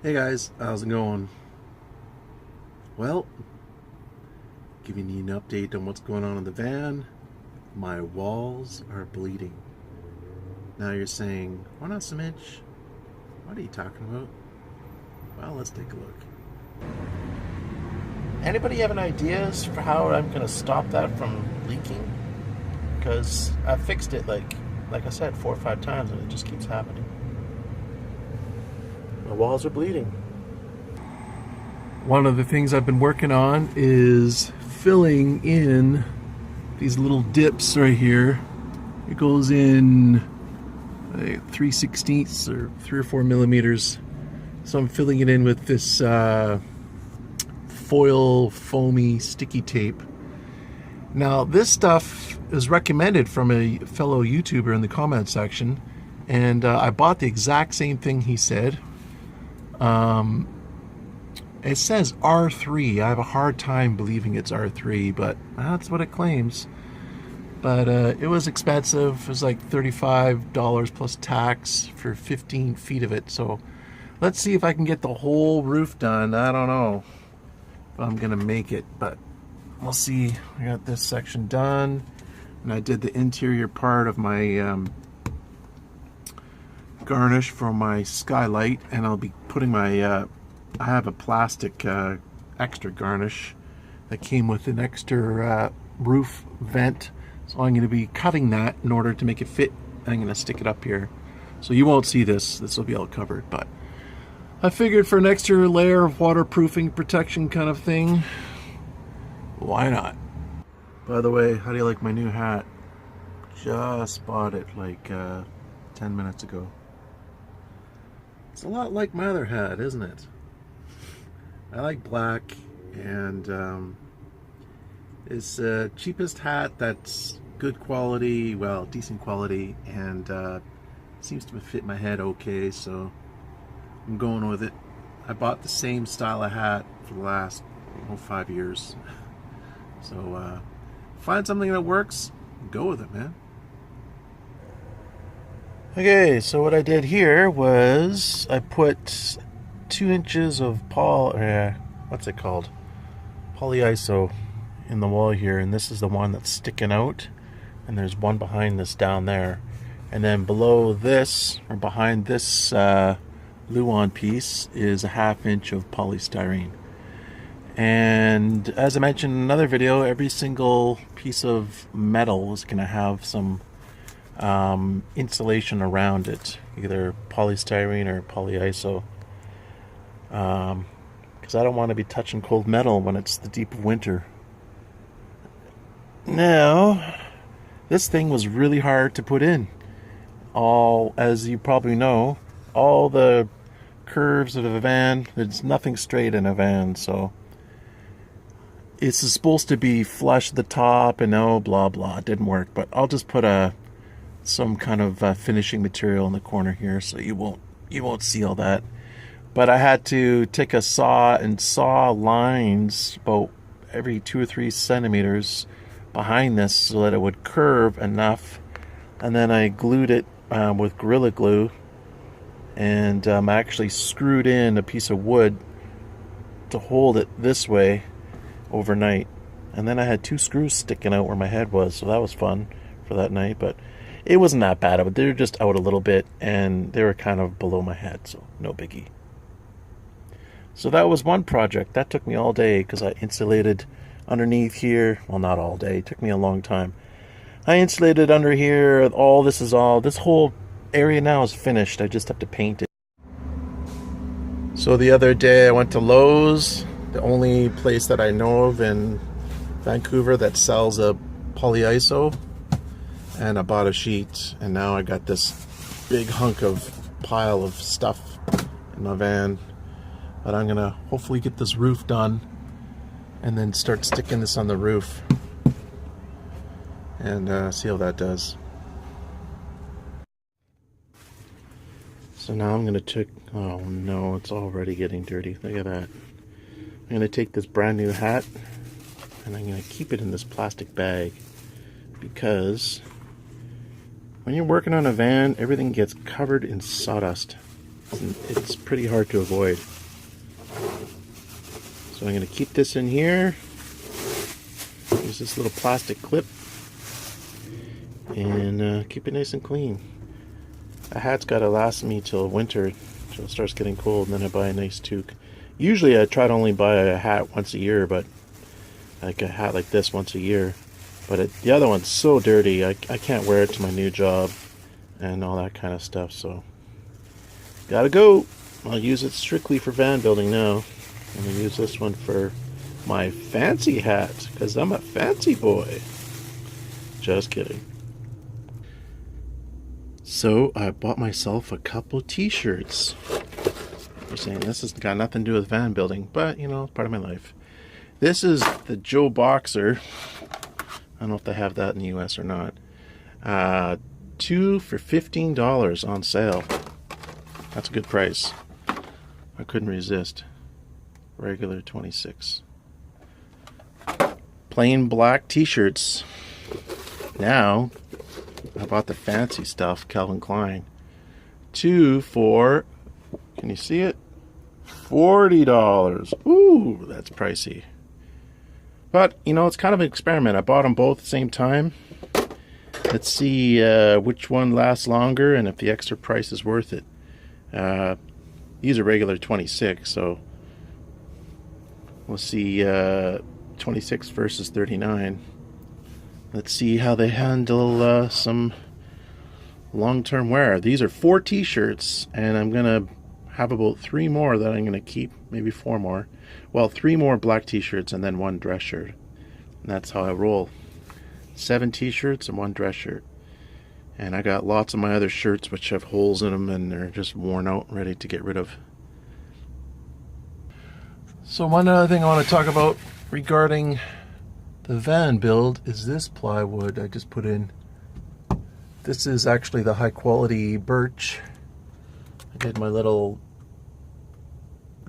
Hey guys, how's it going? Well, giving you an update on what's going on in the van. My walls are bleeding. Now you're saying, why not some inch? What are you talking about? Well, let's take a look. Anybody have any ideas for how I'm going to stop that from leaking? Because I fixed it like I said 4 or 5 times and it just keeps happening. My walls are bleeding. One of the things I've been working on is filling in these little dips right here. It goes in 3/16 or 3 or 4 millimeters. So I'm filling it in with this foil foamy sticky tape. Now this stuff is recommended from a fellow YouTuber in the comment section, and I bought the exact same thing he said. It says R3. I have a hard time believing it's R3, but that's what it claims. But it was expensive. It was like $35 plus tax for 15 feet of it. So let's see if I can get the whole roof done. I don't know if I'm gonna make it, but we'll see. I got this section done, and I did the interior part of my garnish for my skylight, and I'll be putting my I have a plastic extra garnish that came with an extra roof vent, so I'm going to be cutting that in order to make it fit. I'm going to stick it up here, so you won't see this. This will be all covered, but I figured for an extra layer of waterproofing protection kind of thing, why not? By the way, how do you like my new hat? Just bought it like 10 minutes ago. It's a lot like my other hat, isn't it? I like black, and it's the cheapest hat that's good quality, well, decent quality, and seems to fit my head okay, so I'm going with it. I bought the same style of hat for the last 5 years. So find something that works, go with it, man. Okay, so what I did here was I put 2 inches of what's it called? Polyiso in the wall here, and this is the one that's sticking out, and there's one behind this down there, and then below this, or behind this Luan piece, is a 1/2 inch of polystyrene. And as I mentioned in another video, every single piece of metal is going to have some insulation around it, either polystyrene or polyiso, because I don't want to be touching cold metal when it's the deep of winter. Now, this thing was really hard to put in. As you probably know, all the curves of a van, there's nothing straight in a van, so it's supposed to be flush at the top and blah blah. It didn't work, but I'll just put some kind of finishing material in the corner here, so you won't see all that. But I had to take a saw and saw lines about every 2 or 3 centimeters behind this so that it would curve enough, and then I glued it with Gorilla Glue, and I actually screwed in a piece of wood to hold it this way overnight, and then I had 2 screws sticking out where my head was, so that was fun for that night. But it wasn't that bad, but they were just out a little bit, and they were kind of below my head, so no biggie. So that was one project. That took me all day, because I insulated underneath here. Well, not all day. It took me a long time. I insulated under here. This whole area now is finished. I just have to paint it. So the other day I went to Lowe's, the only place that I know of in Vancouver that sells a polyiso, and I bought a sheet, and now I got this big hunk of pile of stuff in my van. But I'm gonna hopefully get this roof done and then start sticking this on the roof and see how that does. So now I'm gonna oh no, it's already getting dirty. Look at that. I'm gonna take this brand new hat and I'm gonna keep it in this plastic bag, because when you're working on a van, everything gets covered in sawdust. It's pretty hard to avoid. So I'm going to keep this in here. Use this little plastic clip and keep it nice and clean. A hat's got to last me till winter, till it starts getting cold, and then I buy a nice toque. Usually I try to only buy a hat once a year, but like a hat like this once a year. But the other one's so dirty, I can't wear it to my new job and all that kind of stuff, so gotta go. I'll use it strictly for van building now. I'm gonna use this one for my fancy hat, because I'm a fancy boy. Just kidding. So I bought myself a couple t-shirts. You're saying this has got nothing to do with van building, but you know, it's part of my life. This is the Joe Boxer. I don't know if they have that in the US or not. 2 for $15 on sale. That's a good price. I couldn't resist. Regular 26. Plain black t-shirts. Now I bought the fancy stuff, Calvin Klein. 2 for, can you see it? $40. Ooh, that's pricey. But, you know, it's kind of an experiment. I bought them both at the same time. Let's see which one lasts longer and if the extra price is worth it. These are regular 26, so we'll see 26 versus 39. Let's see how they handle some long-term wear. These are 4 t-shirts, and I'm going to have about 3 more that I'm going to keep, maybe 4 more. Well, 3 more black t-shirts and then 1 dress shirt. And that's how I roll. 7 t-shirts and 1 dress shirt. And I got lots of my other shirts which have holes in them and they're just worn out and ready to get rid of. So one other thing I want to talk about regarding the van build is this plywood I just put in. This is actually the high quality birch. I did my little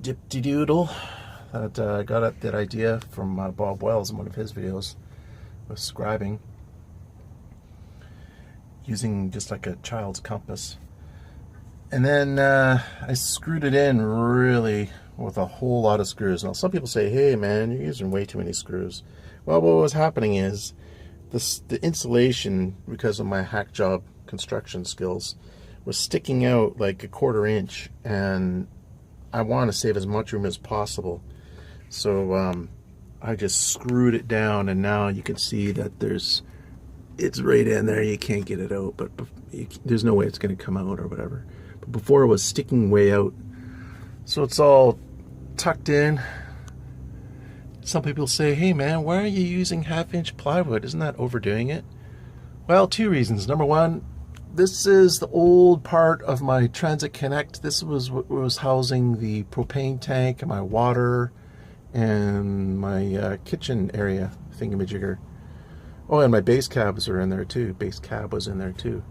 dip-de-doodle that I got that idea from Bob Wells in one of his videos with scribing, using just like a child's compass. And then I screwed it in really with a whole lot of screws. Now some people say, hey man, you're using way too many screws. Well, what was happening is the insulation, because of my hack job construction skills, was sticking out like a 1/4 inch, and I want to save as much room as possible. So I just screwed it down, and now you can see that it's right in there. You can't get it out, but there's no way it's going to come out or whatever. But before it was sticking way out. So it's all tucked in. Some people say, hey man, why are you using 1/2 inch plywood? Isn't that overdoing it? Well, 2 reasons. Number one, this is the old part of my Transit Connect. This was what was housing the propane tank and my water and my kitchen area thingamajigger. Oh, and my base cabs are in there too. Base cab was in there too.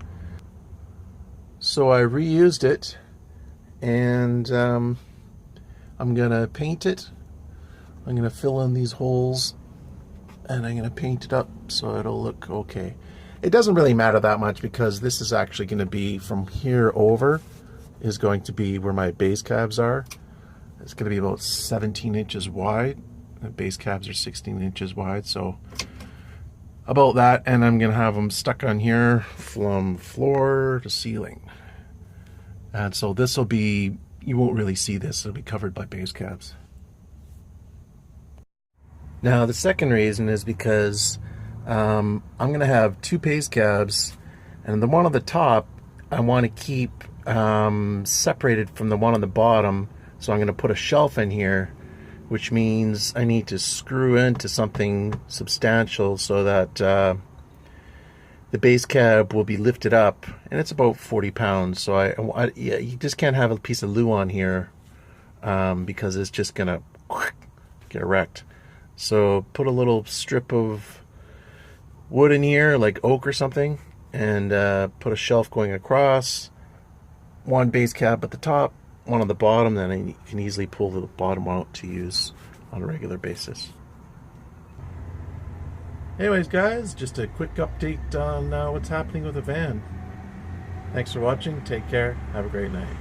So I reused it, and I'm gonna paint it. I'm gonna fill in these holes, and I'm gonna paint it up so it'll look okay. It doesn't really matter that much because this is actually gonna be from here over is going to be where my base cabs are. It's gonna be about 17 inches wide. The base cabs are 16 inches wide, so about that, and I'm gonna have them stuck on here from floor to ceiling. And so this will be, you won't really see this, it'll be covered by base cabs. Now the second reason is because I'm gonna have 2 base cabs, and the one on the top I want to keep separated from the one on the bottom, so I'm gonna put a shelf in here, which means I need to screw into something substantial so that the base cab will be lifted up, and it's about 40 pounds. So yeah, you just can't have a piece of glue on here because it's just gonna get wrecked. So put a little strip of wood in here, like oak or something, and put a shelf going across, 1 base cab at the top, 1 on the bottom, then you can easily pull the bottom out to use on a regular basis. Anyways guys, just a quick update on what's happening with the van. Thanks for watching, take care, have a great night.